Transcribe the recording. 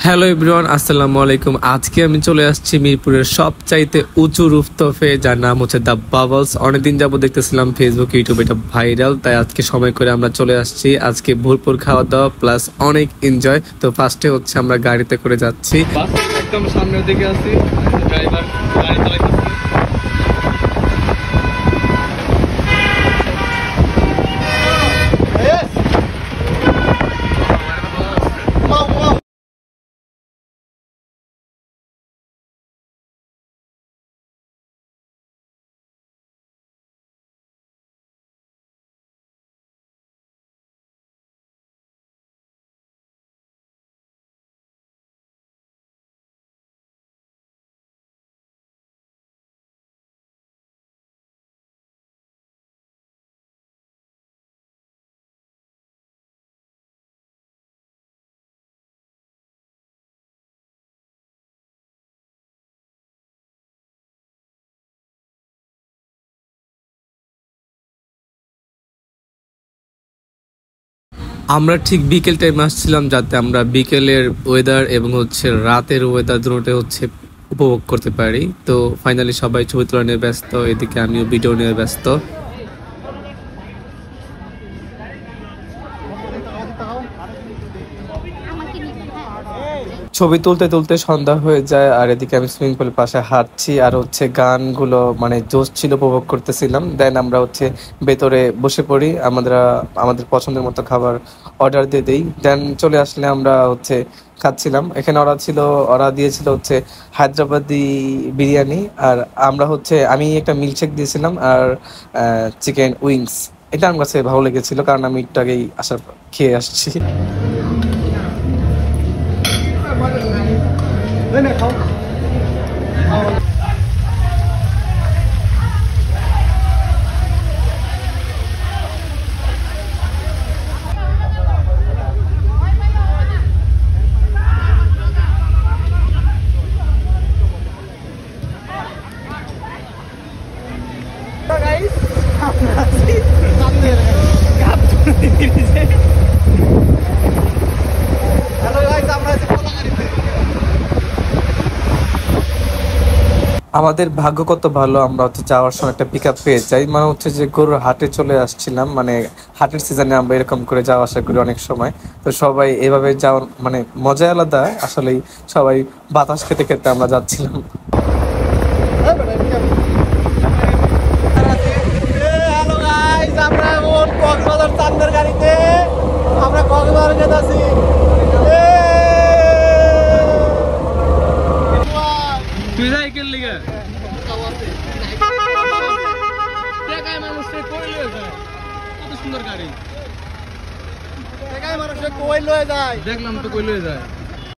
Hello everyone, আসসালামু আলাইকুম। আজকে আমি চলে আসছি মিরপুরের সবচাইতে উঁচু রুফটপে, যার নাম হচ্ছে দ্য বাবলস। অনেকদিন যাবত দেখতেছিলাম ফেসবুক ইউটিউব এটা ভাইরাল, তাই আজকে সময় করে আমরা চলে আসছি। আজকে ভরপুর খাওয়া দাওয়া প্লাস অনেক এনজয়। তো ফার্স্টে হচ্ছে আমরা গাড়িতে করে যাচ্ছি, একদম সামনের দিকে আছি, ড্রাইভার গাড়ি চালাইতেছে। আমরা ঠিক বিকেল টাইম আসছিলাম, যাতে আমরা বিকেলের ওয়েদার এবং হচ্ছে রাতের ওয়েদার দুটোটা হচ্ছে উপভোগ করতে পারি। তো ফাইনালি সবাই ছবি তোলা নিয়ে ব্যস্ত, এদিকে আমিও ভিডিও নিয়ে ব্যস্ত। ছবি তুলতে তুলতে সন্ধ্যা হয়ে যায়, আর এদিকে আমি সুইমিং পুলের পাশে হাঁটছি আর হচ্ছে গানগুলো মানে জোশ ছিল, উপভোগ করতেছিলাম। দেন আমরা হচ্ছে ভেতরে বসে পড়ি, আমাদের পছন্দের মতো খাবার অর্ডার দিয়ে দিই। দেন চলে আসলে আমরা হচ্ছে খাচ্ছিলাম। এখানে ওরা দিয়েছিল হচ্ছে হায়দ্রাবাদি বিরিয়ানি, আর আমি একটা মিল্কশেক দিয়েছিলাম আর চিকেন উইংস। এটা আমার কাছে ভালো লেগেছিল, কারণ আমি একটু আগেই খেয়ে আসছি। আমাদের ভাগ্য কত ভালো, আমরা হচ্ছে যাওয়ার সময় একটা পিক আপ পেয়ে যাই। মানে হচ্ছে যে গরুর হাটে চলে আসছিলাম, মানে হাটের সিজনে আমরা এরকম করে যাওয়া আসা করি অনেক সময়। তো সবাই এভাবে যাওয়ার মানে মজা আলাদা। আসলেই সবাই বাতাস খেতে খেতে আমরা যাচ্ছিলাম। দেখলাম তো কই লয়ে যায়।